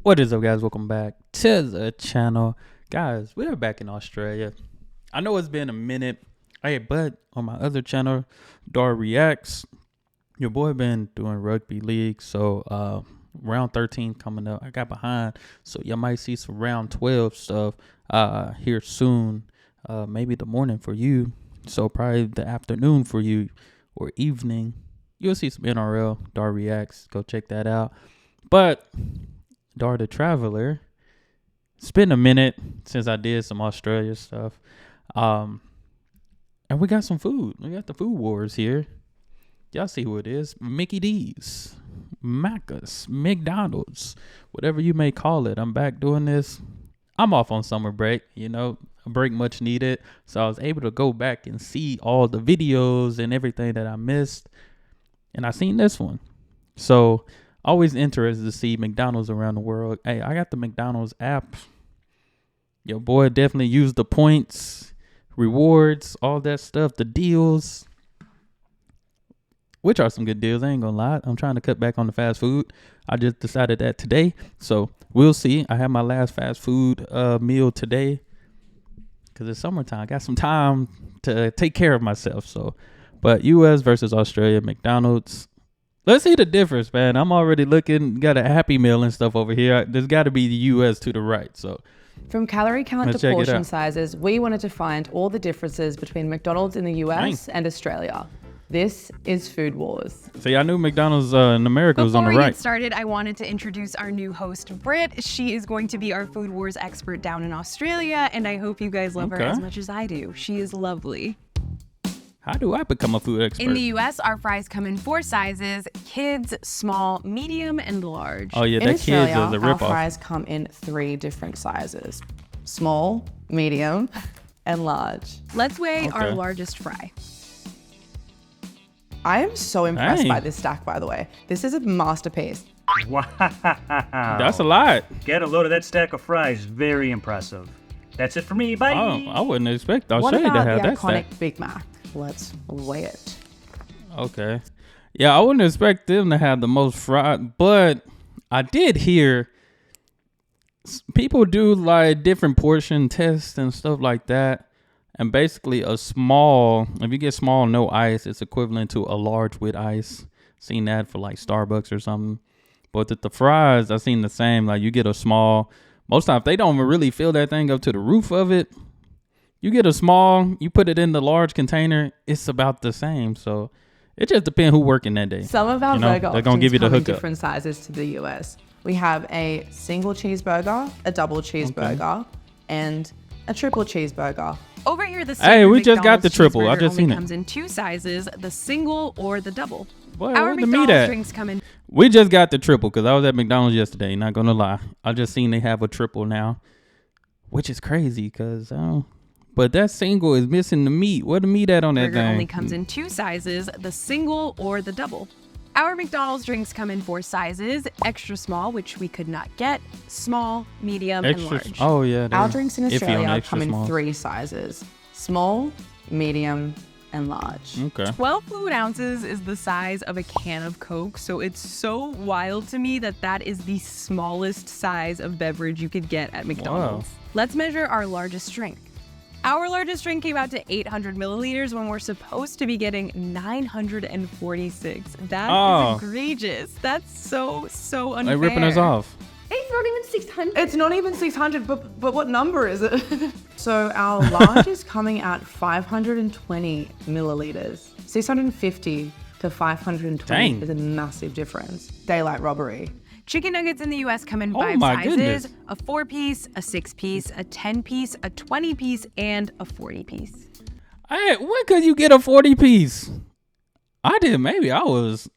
What is up, guys? Welcome back to the channel. Guys, we're back in Australia. I know it's been a minute. Hey, but on my other channel, Dar Reacts, your boy been doing rugby league. So round 13 coming up. I got behind. So you might see some round 12 stuff here soon. Maybe the morning for you. So probably the afternoon for you or evening. You'll see some NRL, Dar Reacts. Go check that out. But Dar the Traveler, it's been a minute since I did some Australia stuff. And we got some food. We got the food wars here. Y'all see who it is. Mickey D's, Macca's, McDonald's, whatever you may call it. I'm back doing this. I'm off on summer break, a break much needed. So I was able to go back and see all the videos and everything that I missed. And I seen this one. So always interested to see McDonald's around the world. Hey, I got the McDonald's app. Your boy definitely used the points, rewards, all that stuff, the deals, which are some good deals. I ain't gonna lie. I'm trying to cut back on the fast food. I just decided that today. So we'll see. I had my last fast food meal today because it's summertime. I got some time to take care of myself. So, but U.S. versus Australia, McDonald's. Let's see the difference, man. I'm already looking, got a Happy Meal and stuff over here. There's got to be the U.S. to the right. So, from calorie count to portion sizes, we wanted to find all the differences between McDonald's in the U.S. and Australia. This is Food Wars. See, I knew McDonald's in America was on the right. Before we get started, I wanted to introduce our new host, Britt. She is going to be our Food Wars expert down in Australia, and I hope you guys love her as much as I do. She is lovely. How do I become a food expert? In the U.S., our fries come in 4 sizes: kids, small, medium, and large. Oh yeah, in that Australia, kids is a ripoff. Our fries come in 3 different sizes: small, medium, and large. Let's weigh our largest fry. I am so impressed by this stack, by the way. This is a masterpiece. Wow. That's a lot. Get a load of that stack of fries. Very impressive. That's it for me. Bye. Oh, I wouldn't expect What Australia to about have the that iconic stack. Big Mac? Let's weigh it. Okay. Yeah, I wouldn't expect them to have the most fried, but I did hear people do like different portion tests and stuff like that. And basically a small, if you get small, no ice, it's equivalent to a large with ice. Seen that for like Starbucks or something. But the fries, I've seen the same. Like you get a small, most times they don't really fill that thing up to the roof of it. You get a small, you put it in the large container, it's about the same. So it just depends who working that day. Some of our burger they're gonna give you the come in hookup. different sizes to the US. We have a single cheeseburger, a double cheeseburger, and a triple cheeseburger. Over here, the Hey, we just got the McDonald's triple. I cheeseburger just only seen it. comes in 2 sizes: the single or the double. Boy, Our where the meat McDonald's at? drinks come in. We just got the triple because I was at McDonald's yesterday. Not gonna lie, I just seen they have a triple now, which is crazy because but that single is missing the meat. Where the meat at on that Burger thing? only comes in 2 sizes: the single or the double. Our McDonald's drinks come in 4 sizes: extra small, which we could not get, small, medium, and large. Oh yeah. Our drinks in iffy on Australia extra come in small. 3 sizes: small, medium, and large. Okay. 12 fluid ounces is the size of a can of Coke, so it's so wild to me that that is the smallest size of beverage you could get at McDonald's. Wow. Let's measure our largest drink. Our largest drink came out to 800 milliliters when we're supposed to be getting 946. That is egregious. That's so unfair. They ripping us off. It's not even 600. It's not even 600, but what number is it? So our large is coming at 520 milliliters. 650 to 520 is a massive difference. Daylight robbery. Chicken nuggets in the US come in Oh 5 my sizes: goodness. a 4-piece, a 6-piece, a 10-piece, a 20-piece, and a 40-piece. Hey, when could you get a 40-piece? I did. Maybe I was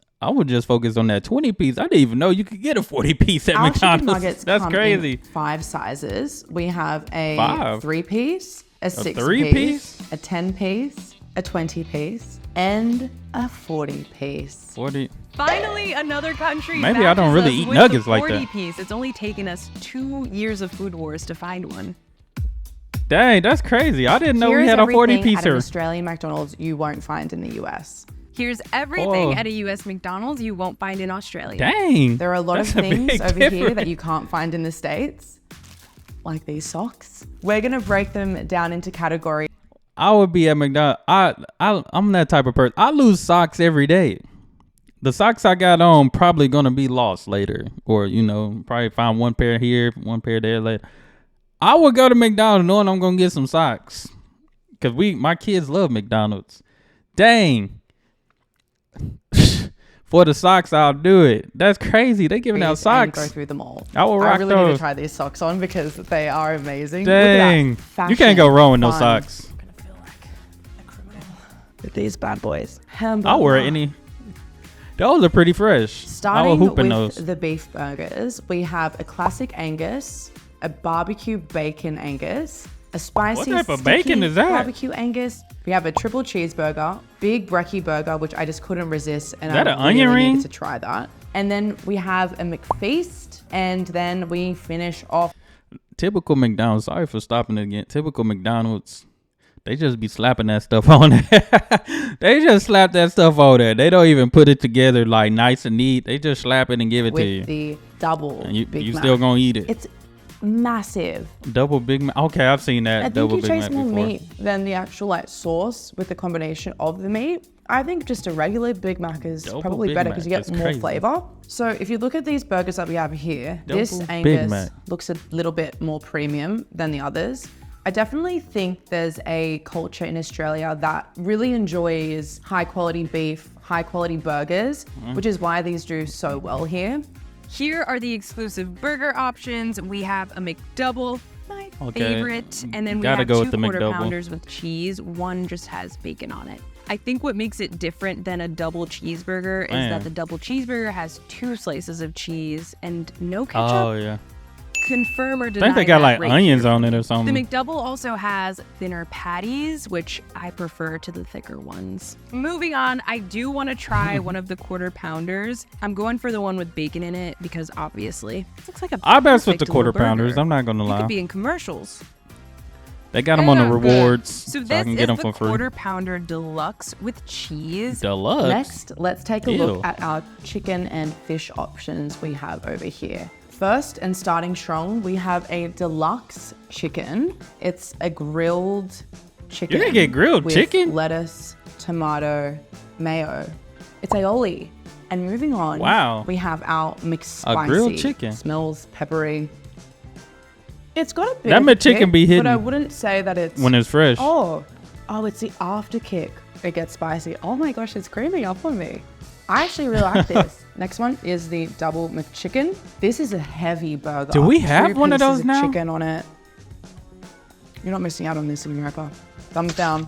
just focused on that 20-piece. I didn't even know you could get a 40-piece at Our chicken McDonald's. nuggets That's come crazy. in 5 sizes. We have a 5? 3-piece, a 6-piece, 3-piece? a 10-piece, a 20-piece, and a 40-piece. 40. Finally, another country. Maybe I don't matches really us eat with nuggets the like that. 40-piece. It's only taken us 2 years of Food Wars to find one. Dang, that's crazy. I didn't know Here we is had a everything 40-piece at an here. Australian McDonald's you won't find in the US. Here's everything Oh. at a US McDonald's you won't find in Australia. Dang. There are a lot That's of a things big over here difference. that you can't find in the States, like these socks. We're gonna break them down into categories. I would be at McDonald's. I'm that type of person. I lose socks every day. The socks I got on probably gonna be lost later, or probably find one pair here, one pair there later. I would go to McDonald's knowing I'm gonna get some socks, cause my kids love McDonald's. Dang. For the socks, I'll do it. That's crazy. They giving out And socks. go through them all. I will rock really need those. to try these socks on because they are amazing. Dang. Look at that. You can't go wrong with no Fashion, socks. fun. I'm gonna feel like a criminal with these bad boys. I'll wear any. Those are pretty fresh. I will Starting hoop in with those. the beef burgers, we have a classic Angus, a barbecue bacon Angus, a spicy What type of bacon sticky is that? barbecue Angus. We have a triple cheeseburger, big brekkie burger, which I just couldn't resist, and Is that I an onion really ring? needed to try that. And then we have a McFeast, and then we finish off. Typical McDonald's. Sorry for stopping it again. Typical McDonald's. They just be slapping that stuff on there. They just slap that stuff on there. They don't even put it together like nice and neat. They just slap it and give it to you. With the double And you Big Mac. still gonna eat it. It's massive. Double Big Mac. Okay, I've seen that I think double you Big taste Mac more before. meat than the actual sauce with the combination of the meat. I think just a regular Big Mac is Double probably Big better Mac because you get is more crazy. flavor. So if you look at these burgers that we have here, this Double Big Angus Mac. looks a little bit more premium than the others. I definitely think there's a culture in Australia that really enjoys high quality beef, high quality burgers, Mm-hmm. which is why these do so well here. Here are the exclusive burger options. We have a McDouble, my Okay. favorite, and then we Gotta have go two with the quarter McDouble. pounders with cheese. One just has bacon on it. I think what makes it different than a double cheeseburger is Man. that the double cheeseburger has 2 slices of cheese and no ketchup. Oh yeah. Confirm or I deny think they got that like right onions here. on it or The something. McDouble also has thinner patties, which I prefer to the thicker ones. Moving on, I do want to try one of the quarter pounders. I'm going for the one with bacon in it because obviously it looks like a I best with the perfect quarter little pounders. burger. I'm not gonna You lie. could be in commercials. They got them on the Yeah, good. rewards, So so this I can is get them the for free. quarter pounder deluxe with cheese. Deluxe. Next, let's take a Ew. look at our chicken and fish options we have over here. First, and starting strong, we have a deluxe chicken. It's a grilled chicken. You can get grilled with chicken? lettuce, tomato, mayo. It's aioli. And moving on, Wow. we have our McSpicy. grilled chicken. Smells peppery. It's got a bit That of a McChicken kick, be but I hitting wouldn't say that it's when it's fresh. Oh, it's the after kick. It gets spicy. Oh my gosh, it's creaming up on me. I actually really like this. Next one is the double McChicken. This is a heavy burger. Do we have 2 one of pieces those now? Chicken on it. You're not missing out on this, America. Thumbs down.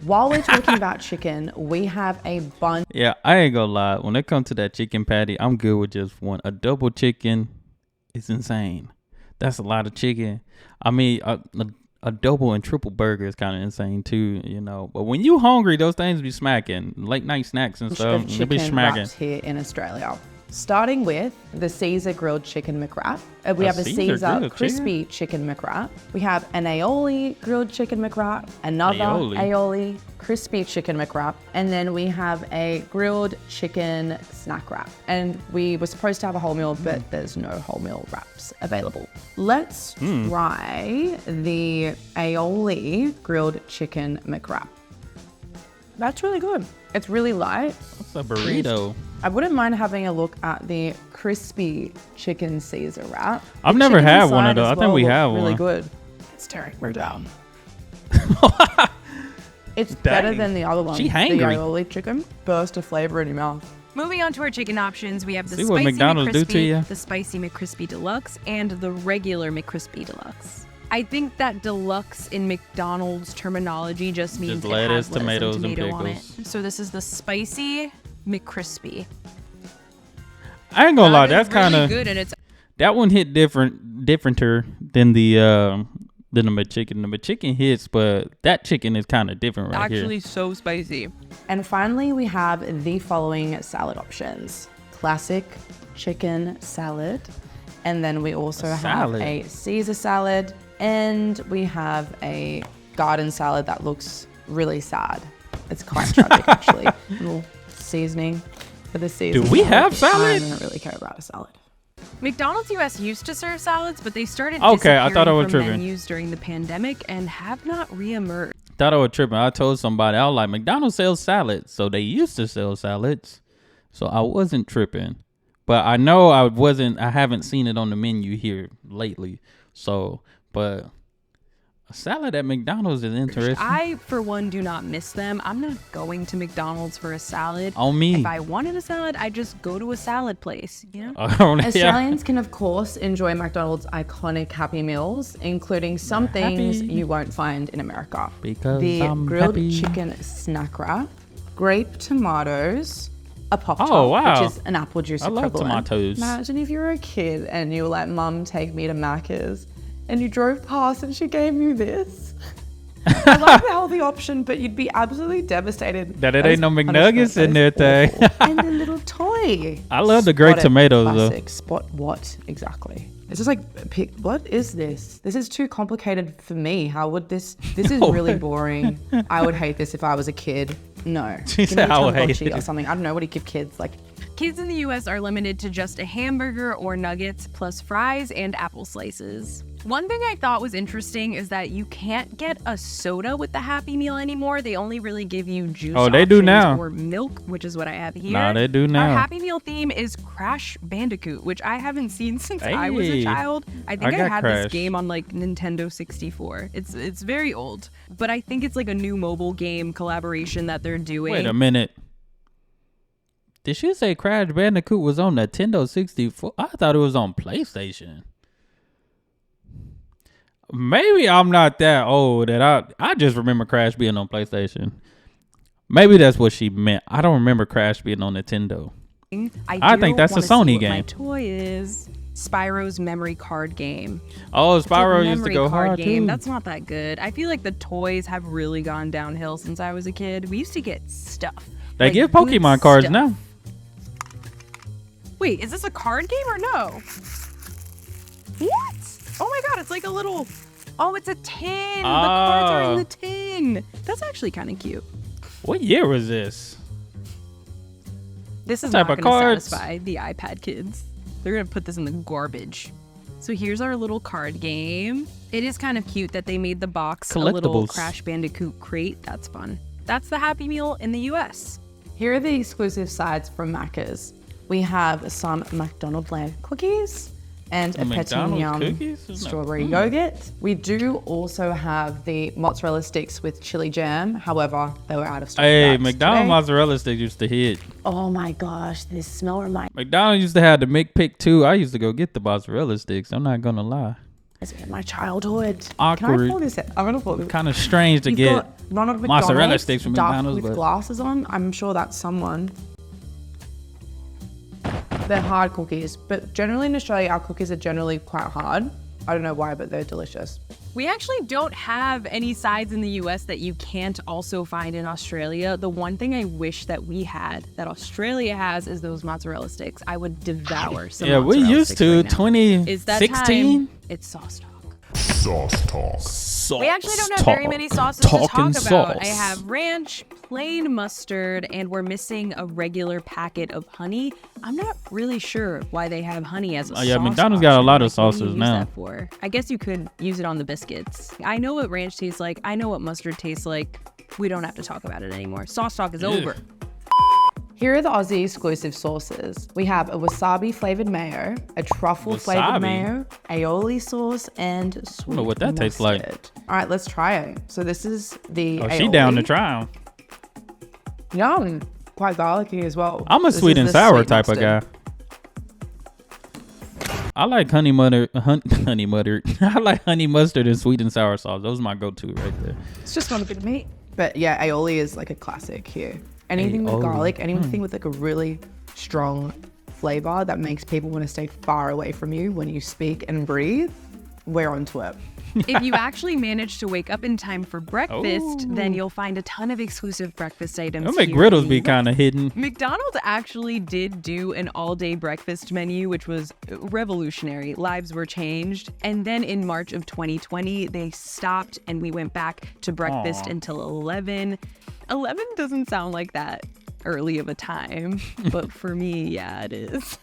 While we're talking about chicken, we have a bunch Yeah, I ain't gonna lie. When it comes to that chicken patty, I'm good with just one. A double chicken is insane. That's a lot of chicken. I mean, a double and triple burger is kind of insane too, But when you hungry, those things be smacking. Late night snacks and stuff, of they be chicken smacking. wraps here in Australia. Starting with the Caesar grilled chicken McWrap. We have a Caesar Caesar grilled crispy chicken McWrap. We have an aioli grilled chicken McWrap, another aioli crispy chicken McWrap, and then we have a grilled chicken snack wrap. And we were supposed to have a whole meal, but there's no whole meal wraps available. Let's try the aioli grilled chicken McWrap. That's really good. It's really light. What's a burrito? I wouldn't mind having a look at the crispy chicken Caesar wrap. I've The never chicken had one of inside those. as I think well we looked have really one. good. It's tearing me down. It's better Dang. than the other one. She The hangry. aioli chicken. Burst of flavor in your mouth. Moving on to our chicken options, we have the See what spicy McDonald's do to McCrispy, ya? the spicy McCrispy Deluxe, and the regular McCrispy Deluxe. I think that deluxe in McDonald's terminology just means Just it lettuce, has lettuce tomatoes, and and tomato on it. pickles. So this is the spicy McCrispy. I ain't gonna lie. That is That's kind really of good, and it's that one hit differenter than the McChicken. The McChicken hits, but that chicken is kind of different right actually here. so spicy. And finally, we have the following salad options. Classic chicken salad. And then we also have salad. a Caesar salad. And we have a garden salad that looks really sad. It's quite tragic, actually. A little seasoning for the season. Do we have salad? I don't really care about a salad. McDonald's US used to serve salads, but they started Okay, I thought I was from tripping. menus during the pandemic and have not reemerged. Thought I was tripping. I told somebody, I was like, McDonald's sells salads. So they used to sell salads. So I wasn't tripping. But I know I haven't seen it on the menu here lately. So, but a salad at McDonald's is interesting. I, for one, do not miss them. I'm not going to McDonald's for a salad. On me. If I wanted a salad, I just go to a salad place, you know? Australians can, of course, enjoy McDonald's iconic Happy Meals, including some things you won't find in America. Because the I'm grilled happy. chicken snack wrap, grape tomatoes, a Pop-Tart, Oh, wow. which is an apple juice I love equivalent. tomatoes. Imagine if you were a kid and you were like, Mum, take me to Macca's, and you drove past and she gave you this. I like the healthy option, but you'd be absolutely devastated. That it That ain't is no punishment. McNuggets That in is there thing. awful. And a little toy. I love the grape Spot it. tomatoes, though. Classic. Spot what exactly? It's just like, what is this? This is too complicated for me. How would this is really boring. I would hate this if I was a kid. No. She Give me said a I would hate tamagotchi it. or something. I don't know what do you give kids. Like, Kids in the US are limited to just a hamburger or nuggets plus fries and apple slices. One thing I thought was interesting is that you can't get a soda with the Happy Meal anymore. They only really give you juice Oh, they do options now. or milk, which is what I have here. Nah, they do now. Our Happy Meal theme is Crash Bandicoot, which I haven't seen since I was a Hey, child. I think I got had Crash. this game on like Nintendo 64. It's very old, but I think it's like a new mobile game collaboration that they're doing. Wait a minute. Did she say Crash Bandicoot was on Nintendo 64? I thought it was on PlayStation. Maybe I'm not that old that I just remember Crash being on PlayStation. Maybe that's what she meant. I don't remember Crash being on Nintendo. I do think that's a wanna see Sony what My game. toy is Spyro's memory card game. Oh, It's a Spyro used to memory go card hard game. too. That's not that good. I feel like the toys have really gone downhill since I was a kid. We used to get stuff. They like give good Pokemon cards stuff. now. Wait, is this a card game or no? What? Oh my god, it's like a little. Oh, it's a tin. The cards are in the tin. That's actually kind of cute. What year was this? This is type not of going to cards? satisfy the iPad kids. They're going to put this in the garbage. So here's our little card game. It is kind of cute that they made the box a little Collectibles. Crash Bandicoot crate. That's fun. That's the Happy Meal in the US. here are the exclusive sides from Macca's. We have some McDonald's land cookies and a McDonald's Petit cookies? Yum Isn't that- strawberry yogurt. We do also have the mozzarella sticks with chili jam. However, they were out of stock. Hey, bags McDonald's today. mozzarella sticks used to hit. Oh my gosh, this smell reminds McDonald's used to have the McPick too. I used to go get the mozzarella sticks. I'm not gonna lie. me of my childhood. Can Awkward. I pull this out? I'm gonna pull this. Kind of strange to You've get. got Ronald mozzarella McDonald's sticks from duck McDonald's, with but- glasses on. I'm sure that's someone. They're hard cookies, but generally in Australia, our cookies are generally quite hard. I don't know why, but they're delicious. We actually don't have any sides in the US that you can't also find in Australia. The one thing I wish that we had, that Australia has, is those mozzarella sticks. I would devour some Yeah, we mozzarella used sticks to right now. Is that 2016. time? It's sauce talk. Sauce talk. We actually don't have very many sauces to talk about. I have ranch, plain mustard, and we're missing a regular packet of honey. I'm not really sure why they have honey as a sauce. Yeah, McDonald's got a option. lot of Like, what do you sauces use now. that for? I guess you could use it on the biscuits. I know what ranch tastes like. I know what mustard tastes like. We don't have to talk about it anymore. Sauce talk is over. Here are the Aussie exclusive sauces. We have a wasabi flavored mayo, a truffle flavored Wasabi? mayo, aioli sauce, and sweet know what that tastes like. mustard. All right, let's try it. So this is the Oh, aioli. she down to try 'em. Yum, quite garlicky as well. I'm a This sweet is and the sour sweet type of guy. mustard. I like honey mustard. Honey mustard. I like honey mustard and sweet and sour sauce. Those are my go-to right there. It's just not a bit of meat. But yeah, aioli is like a classic here. Anything with Aioli. garlic, anything with like a really strong flavor that makes people want to stay far away from you when you speak and breathe, we're onto it. If you actually manage to wake up in time for breakfast, then you'll find a ton of exclusive breakfast items. Them here McGriddles in be the kind of hidden. McDonald's actually did do an all-day breakfast menu, which was revolutionary. Lives were changed. And then in March of 2020, they stopped and we went back to breakfast until 11. 11 doesn't sound like that early of a time, but for me, yeah, it is.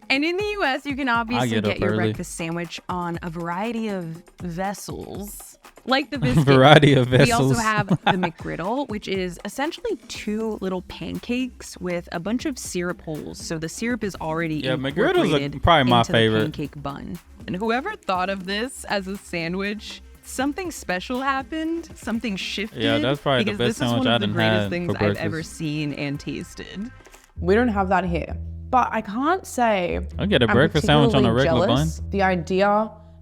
And in the US, you can obviously get your breakfast sandwich on a variety of vessels, like the biscuit. Variety of vessels. We also have the McGriddle, which is essentially 2 little pancakes with a bunch of syrup holes. So the syrup is already incorporated probably my into favorite. the pancake bun. And whoever thought of this as a sandwich, something special happened, something shifted. Yeah, that's probably the best sandwich I done had. Because this is one of the greatest things for I've breakfast. ever seen and tasted. We don't have that here. But I can't say I get a breakfast sandwich on a regular jealous. The idea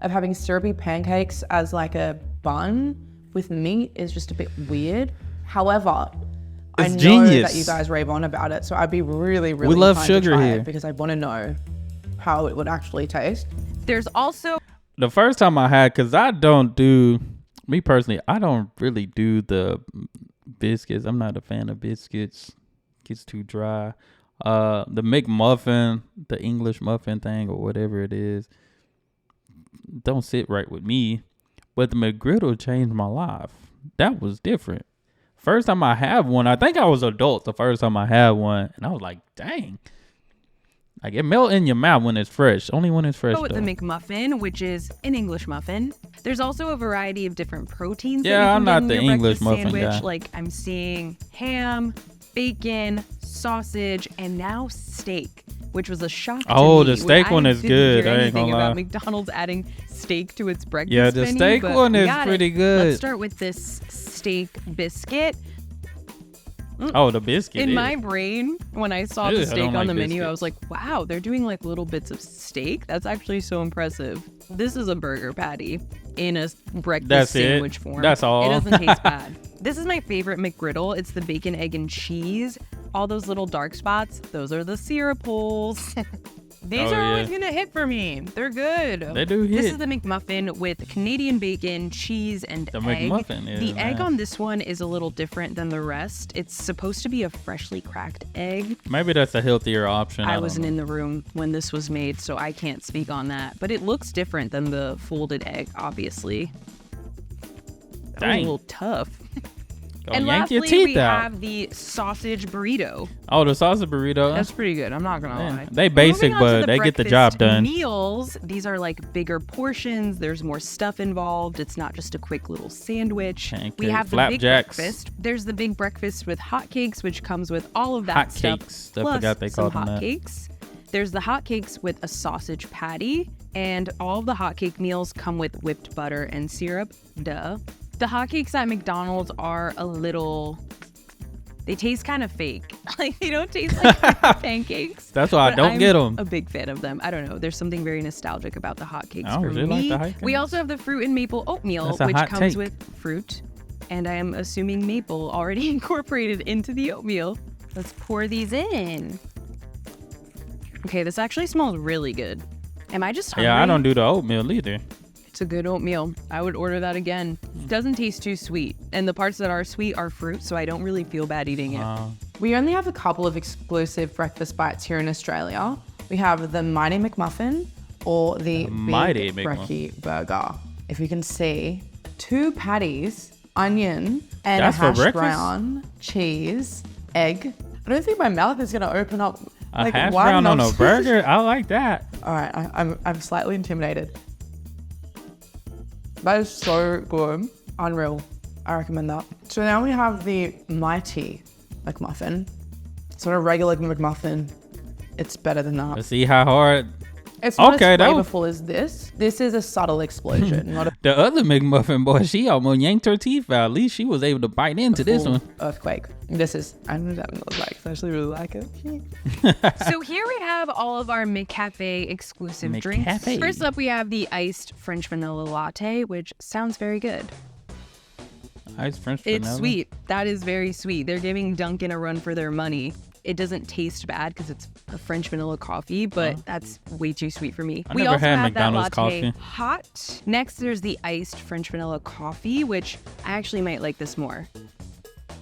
of having syrupy pancakes as like a bun with meat is just a bit weird. However, I know genius. that you guys rave on about it, so I'd be really We love inclined sugar to try here. it because I want to know how it would actually taste. There's also The first time I had, because I don't do, me personally, I don't really do the biscuits. I'm not a fan of biscuits. Gets too dry. The McMuffin, the English muffin thing or whatever it is, don't sit right with me. But the McGriddle changed my life. That was different. First time I had one, I think I was adult the first time I had one, and I was like, dang. Like, it melt in your mouth when it's fresh. Only when it's fresh, the though. McMuffin, which is an English muffin. There's also a variety of different proteins. Yeah, that you I'm can not get in the your English breakfast muffin sandwich. guy. Like I'm seeing ham, bacon, sausage, and now steak, which was a shock to Oh, me the steak when one I is didn't good. hear I ain't anything gonna lie. about McDonald's adding steak to its breakfast Yeah, the menu, steak but one we is got pretty it. good. Let's start with this steak biscuit. Oh, the biscuit. In is. my brain, when I saw Ugh, the I steak don't on like the menu, I biscuits. was like, wow, they're doing like little bits of steak. That's actually so impressive. This is a burger patty in a breakfast That's it? sandwich form. That's all? It doesn't taste bad. This is my favorite McGriddle. It's the bacon, egg, and cheese. All those little dark spots, those are the syrup holes. These Oh, are yeah. always gonna hit for me. They're good. They do hit. This is the McMuffin with Canadian bacon, cheese, and The egg. McMuffin is The egg nice. on this one is a little different than the rest. It's supposed to be a freshly cracked egg. Maybe that's a healthier option. I wasn't in the room when this was made, so I can't speak on that. But it looks different than the folded egg, obviously. A Dang. little tough. Don't And yank lastly, your teeth we out. have the sausage burrito. Oh, the sausage burrito. That's pretty good. I'm not gonna Man, lie. they basic, Moving on to but they get the breakfast job done. Meals. These are like bigger portions. There's more stuff involved. It's not just a quick little sandwich. We Pancake, have the big flapjacks. breakfast. There's the big breakfast with hotcakes, which comes with all of that Hot stuff. cakes. I plus forgot they some called them that. hotcakes. There's the hotcakes with a sausage patty, and all of the hotcake meals come with whipped butter and syrup. Duh. The hotcakes at McDonald's are a little. They taste kind of fake. Like, they don't taste like pancakes. That's why I but don't I'm get 'em. a big fan of them. I don't know. There's something very nostalgic about the hotcakes I for really like me. the hotcakes. We also have the fruit and maple oatmeal, That's a which hot comes take. with fruit. And I am assuming maple already incorporated into the oatmeal. Let's pour these in. Okay, this actually smells really good. Am I just hungry? Yeah, I don't do the oatmeal either. It's a good oatmeal. I would order that again. It doesn't taste too sweet. And the parts that are sweet are fruit, so I don't really feel bad eating it. We only have a couple of exclusive breakfast bites here in Australia. We have the Mighty McMuffin or the Mighty Big McMuffin. Brekkie Burger. If you can see, 2 patties, onion, and That's a for hash breakfast? brown, cheese, egg. I don't think my mouth is gonna open up. A hash wide brown on enough. a burger? I like that. All right, I'm slightly intimidated. That is so good. Unreal. I recommend that. So now we have the Mighty McMuffin. It's not a regular McMuffin. It's better than that. Let's see how hard. It's not Okay, as that was- flavorful as this. This is a subtle explosion, not a The other McMuffin boy, she almost yanked her teeth out. At least she was able to bite into this full one. earthquake. This is, I don't know what it looks like. I actually really like it. So here we have all of our McCafe exclusive drinks. McCafe. First up, we have the iced French vanilla latte, which sounds very good. Ice French It's vanilla. sweet. That is very sweet. They're giving Dunkin' a run for their money. It doesn't taste bad because it's a French vanilla coffee, but that's way too sweet for me. I We never also had have McDonald's that latte coffee. hot. Next, there's the iced French vanilla coffee, which I actually might like this more.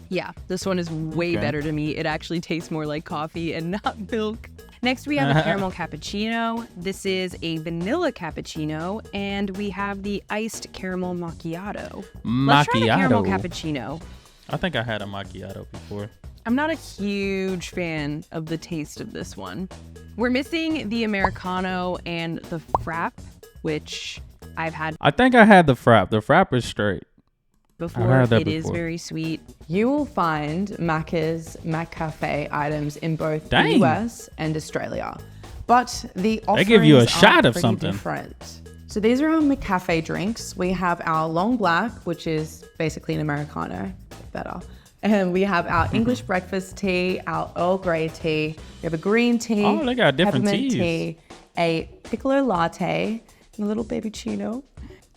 Yeah, this one is way Okay. better to me. It actually tastes more like coffee and not milk. Next, we have a caramel cappuccino. This is a vanilla cappuccino, and we have the iced caramel macchiato. Let's try the caramel Macchiato. cappuccino. I think I had a macchiato before. I'm not a huge fan of the taste of this one. We're missing the Americano and the Frap, which I've had I think I had the Frap. The Frap is straight. before. had that It is before. very sweet. You will find Macca's McCafe items in both the Dang. US and Australia, but the offerings give you a are shot of pretty something. different. So these are our McCafe drinks. We have our long black, which is basically an Americano, better. And we have our English breakfast tea, our Earl Grey tea. We have a green tea. Oh, they got different peppermint teas. tea, a piccolo latte, and a little baby chino.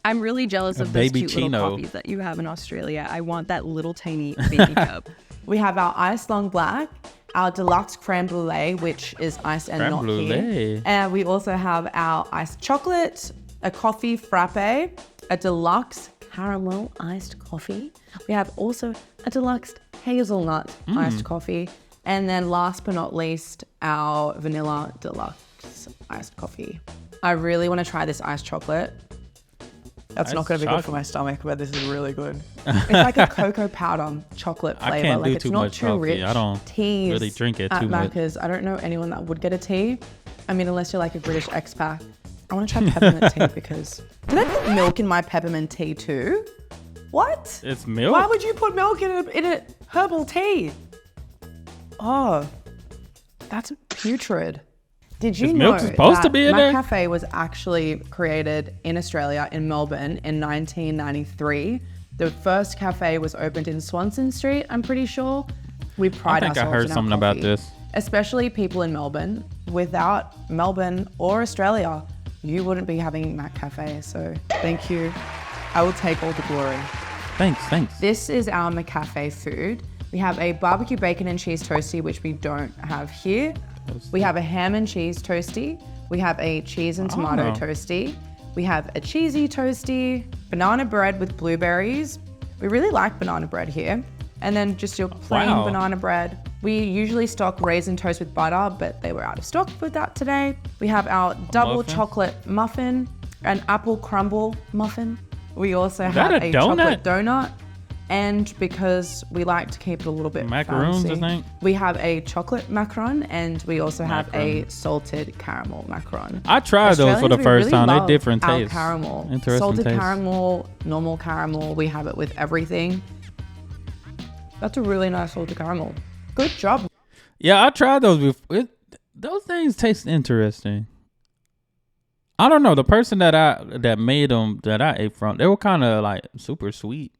I'm really jealous A of those baby cute chino. little coffees that you have in Australia. I want that little tiny baby cup. We have our iced long black, our deluxe creme brulee, which is iced and Creme not brulee. here. And we also have our iced chocolate, a coffee frappe, a deluxe caramel iced coffee. We have also a deluxe hazelnut iced coffee. And then last but not least, our vanilla deluxe iced coffee. I really want to try this iced chocolate. That's not Iced going to be good for chocolate. my stomach, but this is really good. It's like a cocoa powder chocolate flavor. I can't like do it's too not much too coffee. rich. I don't Teas really drink it at too much. Macca's. I don't know anyone that would get a tea. I mean, unless you're like a British expat. I want to try peppermint tea because do they put milk in my peppermint tea too? What? It's milk. Why would you put milk in a herbal tea? Oh, that's putrid. Did you Is know milk supposed to that be in there? McCafe was actually created in Australia, in Melbourne, in 1993? The first cafe was opened in Swanston Street, I'm pretty sure. We pride I think I ourselves heard in our something about coffee. this. Especially people in Melbourne. Without Melbourne or Australia, you wouldn't be having McCafe. So thank you. I will take all the glory. Thanks. This is our McCafe food. We have a barbecue bacon and cheese toasty, which we don't have here. We have a ham and cheese toasty. We have a cheese and tomato Oh. toasty. We have a cheesy toasty, banana bread with blueberries. We really like banana bread here. And then just your plain Wow. banana bread. We usually stock raisin toast with butter, but they were out of stock with that today. We have our double muffin? chocolate muffin, an apple crumble muffin. We also have that a a donut? chocolate donut. And because we like to keep it a little bit Macaroons, I fancy, think. we have a chocolate macaron and we also have a Macaron. salted caramel macaron. I tried those for the Australians, we first really time. They're love different our tastes. caramel. Interesting Salted taste. caramel, normal caramel. We have it with everything. That's a really nice salted caramel. Good job. Yeah, I tried those before. Those things taste interesting. I don't know. The person that made them that I ate from, they were kind of like super sweet.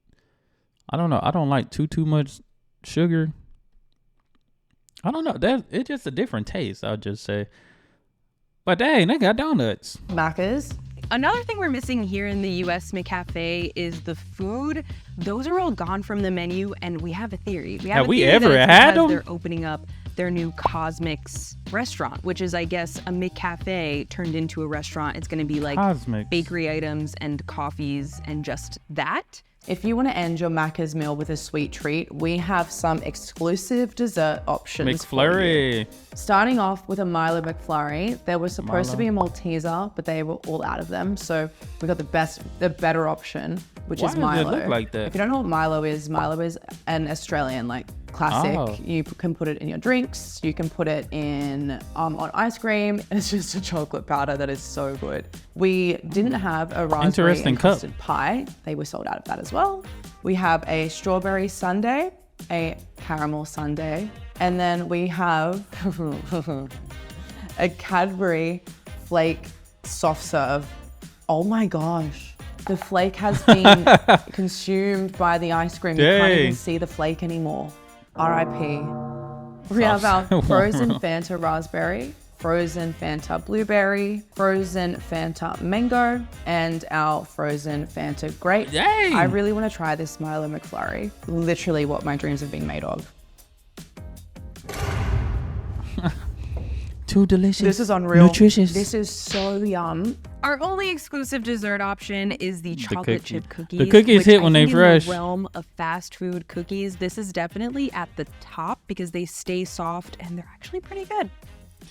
I don't know. I don't like too much sugar. I don't know. It's just a different taste, I'll just say. But dang, they got donuts. Macca's. Another thing we're missing here in the US McCafe is the food. Those are all gone from the menu, and we have a theory. Have a we theory that ever it's had because them? They're opening up their new Cosmics restaurant, which is, I guess, a McCafe turned into a restaurant. It's going to be like Cosmics. bakery items and coffees and just that. If you want to end your Macca's meal with a sweet treat, we have some exclusive dessert options for you. McFlurry. Starting off with a Milo McFlurry. There was supposed to Milo. be a Malteser, but they were all out of them. So we got the better option, which Why is does it Milo. look like that? If you don't know what Milo is an Australian classic. Oh. You can put it in your drinks. You can put it in on ice cream. It's just a chocolate powder that is so good. We didn't have a raspberry Interesting and cup. custard pie. They were sold out of that as well. We have a strawberry sundae, a caramel sundae, and then we have a Cadbury flake soft serve. Oh my gosh. The flake has been consumed by the ice cream. You can't even Dang. see the flake anymore. R.I.P. We have our frozen Fanta raspberry, frozen Fanta blueberry, frozen Fanta mango, and our frozen Fanta grape. Dang. I really want to try this Milo McFlurry. Literally what my dreams have been made of. Too delicious. This is unreal. Nutritious. This is so yum. Our only exclusive dessert option is the chocolate cookie. chip cookies. The cookies which hit I when they think fresh. In the realm of fast food cookies, this is definitely at the top because they stay soft and they're actually pretty good.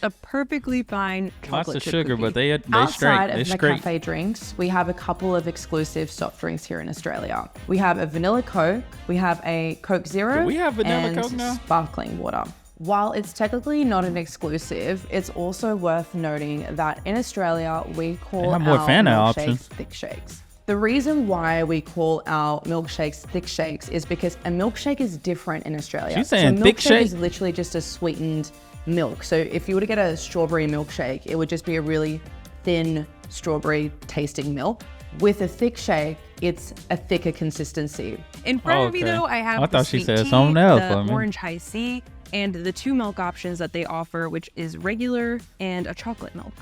A perfectly fine chocolate Lots of chip sugar, cookie. but they Outside straight. of They're straight. McCafe drinks, we have a couple of exclusive soft drinks here in Australia. We have a vanilla Coke, we have a Coke Zero, Do we have vanilla and Coke now? sparkling water. While it's technically not an exclusive, it's also worth noting that in Australia, we call have more our Fanta milkshakes options. thick shakes. The reason why we call our milkshakes thick shakes is because a milkshake is different in Australia. She's saying so thick milkshake shake? is literally just a sweetened milk. So if you were to get a strawberry milkshake, it would just be a really thin strawberry tasting milk. With a thick shake, it's a thicker consistency. In front of me, Okay. though, I have I the thought she sweet said tea, something else the for me. orange high C, and the 2 milk options that they offer, which is regular and a chocolate milk.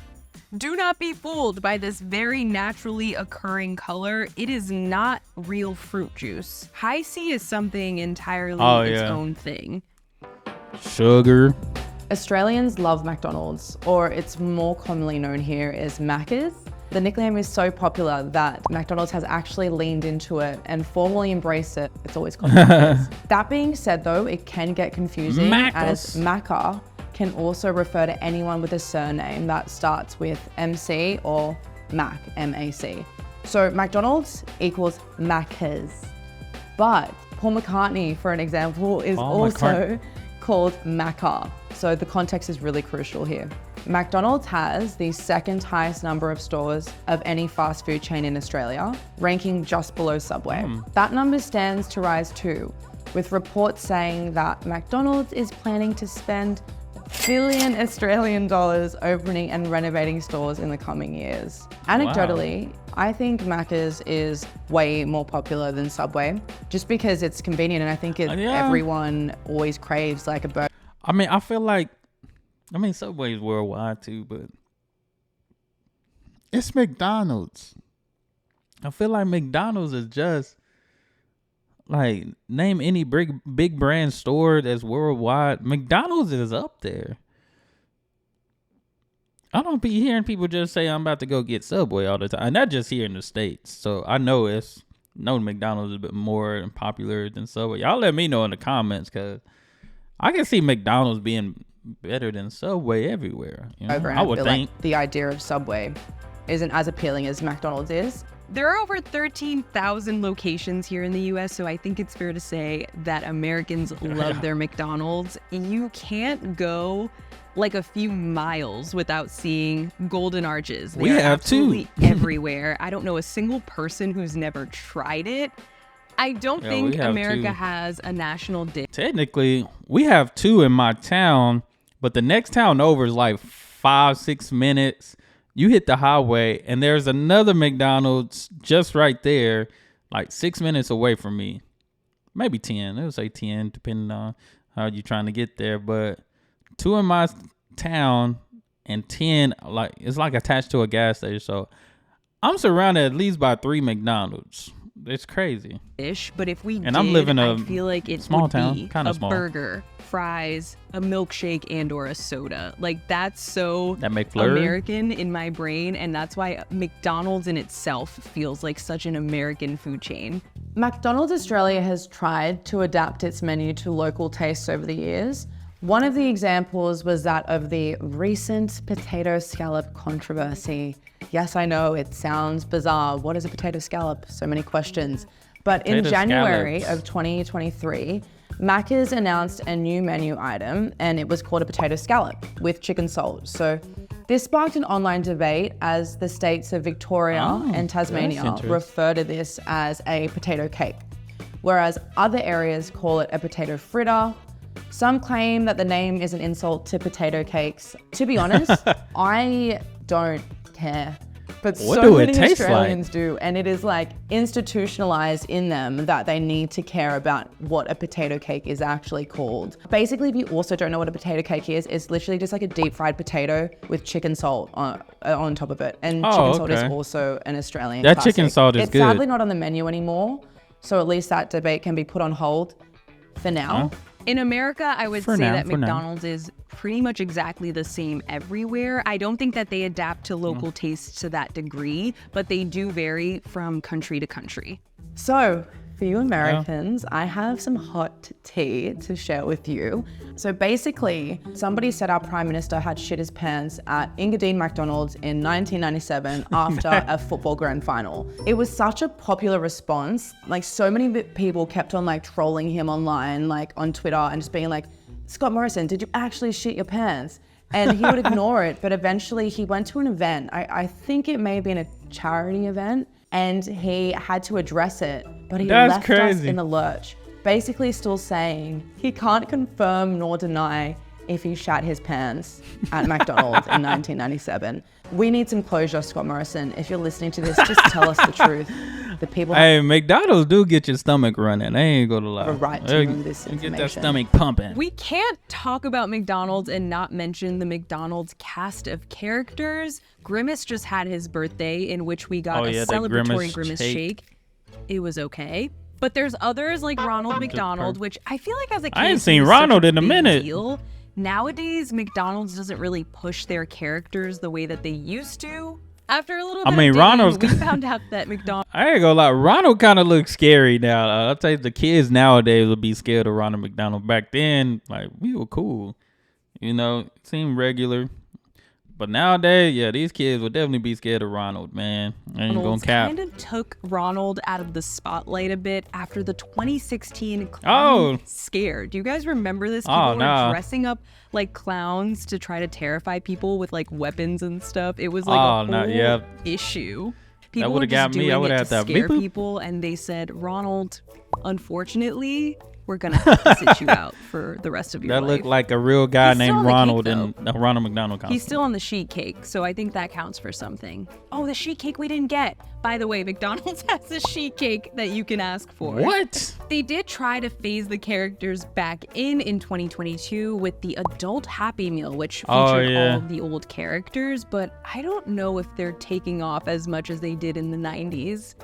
Do not be fooled by this very naturally occurring color. It is not real fruit juice. High C is something entirely its own thing. Sugar. Australians love McDonald's, or it's more commonly known here as Macca's. The nickname is so popular that McDonald's has actually leaned into it and formally embraced it. It's always called Macca's. That being said though, it can get confusing as Macca can also refer to anyone with a surname that starts with MC or Mac, M-A-C. So McDonald's equals Macca's. But Paul McCartney, for an example, is also called Macca. So the context is really crucial here. McDonald's has the second highest number of stores of any fast food chain in Australia, ranking just below Subway. That number stands to rise too, with reports saying that McDonald's is planning to spend $1 billion Australian opening and renovating stores in the coming years. Anecdotally, I think Macca's is way more popular than Subway, just because it's convenient, and I think everyone always craves like a burger. I feel like, Subway's worldwide too, but it's McDonald's. I feel like McDonald's is just like, name any big brand store that's worldwide. McDonald's is up there. I don't be hearing people just say I'm about to go get Subway all the time, and that's just here in the States. So I know McDonald's is a bit more popular than Subway. Y'all let me know in the comments, cause I can see McDonald's being better than Subway everywhere. You know? I would think like the idea of Subway isn't as appealing as McDonald's is. There are over 13,000 locations here in the US, so I think it's fair to say that Americans love their McDonald's. You can't go like a few miles without seeing golden arches. We have absolutely everywhere. I don't know a single person who's never tried it. I don't think America has a national dish. Technically, we have 2 in my town, but the next town over is like 5-6 minutes. You hit the highway, and there's another McDonald's just right there, like 6 minutes away from me. Maybe 10. It would say 10, depending on how you're trying to get there. But 2 in my town and 10, like it's like attached to a gas station. So I'm surrounded at least by 3 McDonald's. It's crazy. But if we I'm living I feel like it small would town, be kind of a small. burger, fries, a milkshake, and or a soda. Like that's so That McFlurry? American in my brain, and that's why McDonald's in itself feels like such an American food chain. McDonald's Australia has tried to adapt its menu to local tastes over the years. One of the examples was that of the recent potato scallop controversy. Yes, I know, it sounds bizarre. What is a potato scallop? So many questions. But in January of 2023, Macca's announced a new menu item, and it was called a potato scallop with chicken salt. So this sparked an online debate as the states of Victoria and Tasmania refer to this as a potato cake, whereas other areas call it a potato fritter. Some claim that the name is an insult to potato cakes. To be honest, I don't care. But What so do it many taste Australians do, and it is like institutionalized in them that they need to care about what a potato cake is actually called. Basically, if you also don't know what a potato cake is, it's literally just like a deep fried potato with chicken salt on top of it. And chicken salt is also an Australian That classic. chicken salt is it's good. sadly not on the menu anymore, so at least that debate can be put on hold for now. In America, I would For say now, that for now. McDonald's is pretty much exactly the same everywhere. I don't think that they adapt to local tastes to that degree, but they do vary from country to country. So, for you Americans, I have some hot tea to share with you. So basically, somebody said our Prime Minister had shit his pants at Engadine McDonald's in 1997 after a football grand final. It was such a popular response. Like, so many people kept on like trolling him online, like on Twitter, and just being like, Scott Morrison, did you actually shit your pants? And he would ignore it, but eventually he went to an event. I think it may have been a charity event, and he had to address it, but he left us in the lurch. Basically still saying he can't confirm nor deny if he shat his pants at McDonald's in 1997. We need some closure, Scott Morrison. If you're listening to this, just tell us the truth. The people Hey, McDonald's do get your stomach running. I ain't gonna lie. have a right to know this information. Get that stomach pumping. We can't talk about McDonald's and not mention the McDonald's cast of characters. Grimace just had his birthday, in which we got a celebratory Grimace shake. It was okay. But there's others like Ronald McDonald, which I feel like as a kid, I ain't seen Ronald in a minute. Deal. Nowadays, McDonald's doesn't really push their characters the way that they used to. After a little bit of digging, Ronald's we found out that McDonald's... I ain't gonna lie, Ronald kind of looks scary now. I'll tell you, the kids nowadays would be scared of Ronald McDonald. Back then, like, we were cool. You know, it seemed regular. But nowadays, yeah, these kids would definitely be scared of Ronald, man. I ain't gonna cap. Kind of took Ronald out of the spotlight a bit after the 2016 clown scare. Do you guys remember this? People were dressing up like clowns to try to terrify people with like weapons and stuff. It was like a whole issue. People were just doing it to scare people, and they said, Ronald, unfortunately, we're gonna have to sit you out for the rest of your life. That looked like a real guy named Ronald in a Ronald McDonald costume. He's still on the sheet cake, so I think that counts for something. Oh, the sheet cake we didn't get. By the way, McDonald's has a sheet cake that you can ask for. What? They did try to phase the characters back in 2022 with the adult Happy Meal, which featured all of the old characters, but I don't know if they're taking off as much as they did in the 90s.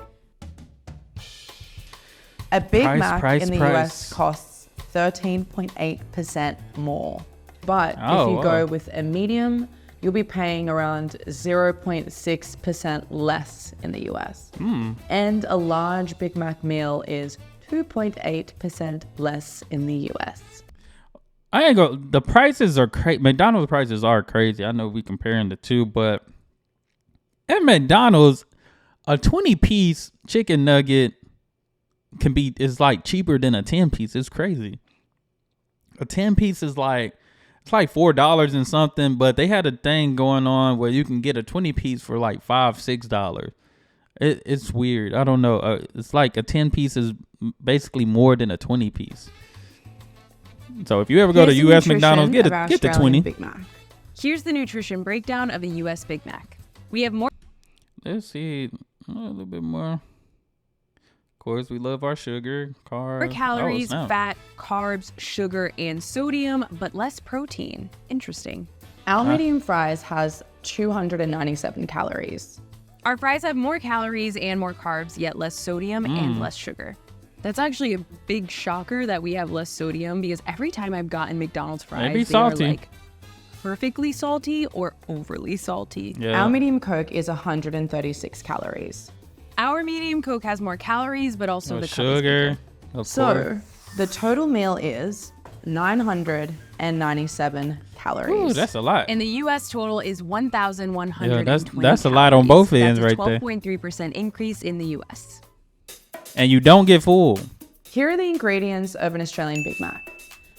A Big Mac in the US costs 13.8% more. But if you go with a medium, you'll be paying around 0.6% less in the US. And a large Big Mac meal is 2.8% less in the US. I ain't go. The prices are crazy. McDonald's prices are crazy. I know we comparing the two, but at McDonald's, a 20-piece chicken nugget is like cheaper than a 10-piece. It's crazy. A 10-piece is like, it's like $4 and something, but they had a thing going on where you can get a 20-piece for like $5-6. It's weird. I don't know. It's like a 10-piece is basically more than a 20-piece. So if you ever go to U.S. McDonald's, get the 20. Big Mac. Here's the nutrition breakdown of a U.S. Big Mac. We have more. Let's see a little bit more. Of course, we love our sugar, carbs. More calories, fat, carbs, sugar, and sodium, but less protein. Interesting. Our medium fries has 297 calories. Our fries have more calories and more carbs, yet less sodium and less sugar. That's actually a big shocker that we have less sodium, because every time I've gotten McDonald's fries, they are like perfectly salty or overly salty. Yeah. Our medium Coke is 136 calories. Our medium Coke has more calories, but also the sugar. So the total meal is 997 calories. Ooh, that's a lot. And the U.S. total is 1,120 that's a lot on both ends right there. That's a 12.3% increase in the U.S. And you don't get full. Here are the ingredients of an Australian Big Mac.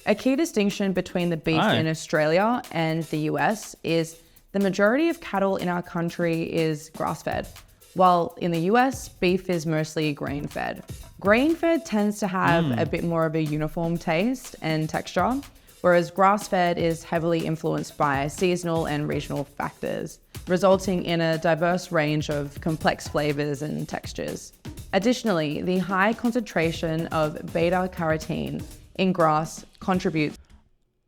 A key distinction between the beef in Australia and the US is the majority of cattle in our country is grass-fed, while in the US, beef is mostly grain-fed. Grain-fed tends to have a bit more of a uniform taste and texture, whereas grass-fed is heavily influenced by seasonal and regional factors, resulting in a diverse range of complex flavors and textures. Additionally, the high concentration of beta-carotene in grass contributes.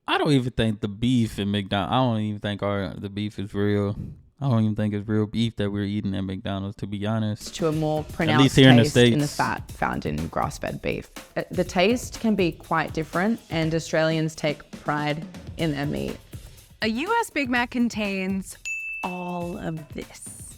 I don't even think the beef in McDonald's, I don't even think the beef is real. I don't even think it's real beef that we're eating at McDonald's, to be honest. To a more pronounced taste in the fat found in grass-fed beef. The taste can be quite different, and Australians take pride in their meat. A U.S. Big Mac contains all of this.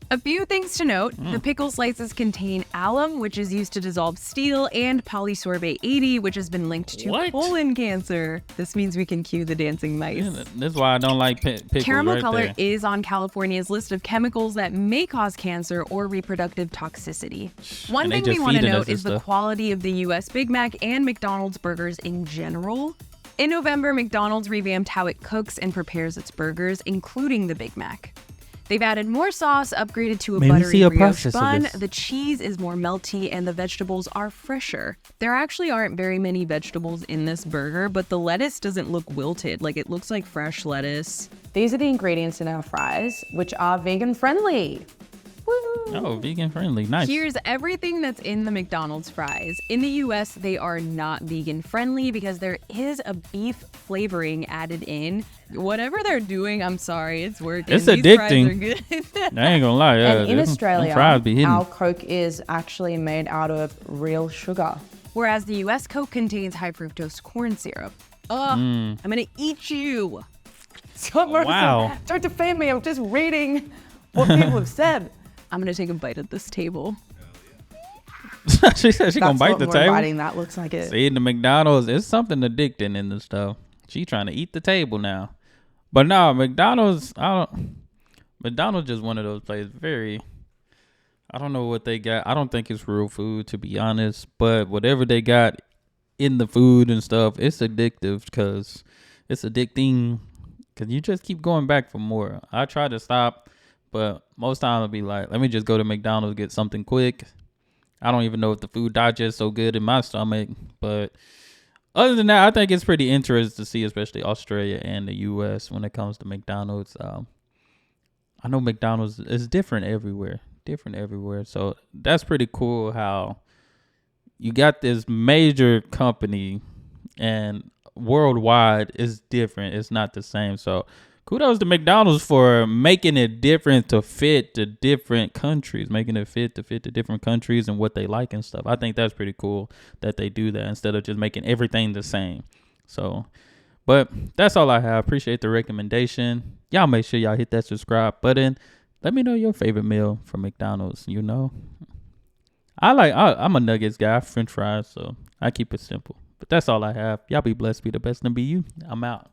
A few things to note. The pickle slices contain alum, which is used to dissolve steel, and polysorbate 80, which has been linked to What? colon cancer. This means we can cue the dancing mice. Yeah, that's why I don't like pickles. Caramel right color there. is on California's list of chemicals that may cause cancer or reproductive toxicity. One And they thing we just want to feeding us note this is the stuff. quality of the U.S. Big Mac and McDonald's burgers in general. In November, McDonald's revamped how it cooks and prepares its burgers, including the Big Mac. They've added more sauce, upgraded to a Man, we buttery see a brioche process of bun. this. The cheese is more melty and the vegetables are fresher. There actually aren't very many vegetables in this burger, but the lettuce doesn't look wilted. Like, it looks like fresh lettuce. These are the ingredients in our fries, which are vegan friendly. Woo! Oh, vegan friendly. Nice. Here's everything that's in the McDonald's fries. In the US, they are not vegan friendly because there is a beef flavoring added in. Whatever they're doing, I'm sorry, it's working. It's These addicting. fries are good. I ain't gonna lie. Yeah, And in them Australia, fries be hitting. our Coke is actually made out of real sugar. Whereas the US Coke contains high fructose corn syrup. Ugh, I'm gonna eat you. Scott Morrison, Wow. don't defame me. I'm just reading what people have said. I'm gonna take a bite at this table. She said she gonna That's bite what the more table. biting that looks like it. See, the McDonald's, it's something addicting in this stuff. She trying to eat the table now. But no, McDonald's just one of those places. I don't know what they got. I don't think it's real food, to be honest. But whatever they got in the food and stuff, it's addictive because it's addicting because you just keep going back for more. I try to stop, but most times I'll be like, let me just go to McDonald's, get something quick. I don't even know if the food digests so good in my stomach. But other than that, I think it's pretty interesting to see, especially Australia and the U.S. when it comes to McDonald's. I know McDonald's is different everywhere. So that's pretty cool how you got this major company and worldwide is different. It's not the same. So kudos to McDonald's for making it different to fit the different countries, making it fit the different countries and what they like and stuff. I think that's pretty cool that they do that instead of just making everything the same. So, but that's all I have. Appreciate the recommendation. Y'all make sure y'all hit that subscribe button. Let me know your favorite meal from McDonald's. You know, I'm a nuggets guy, French fries, so I keep it simple. But that's all I have. Y'all be blessed, be the best, and be you. I'm out.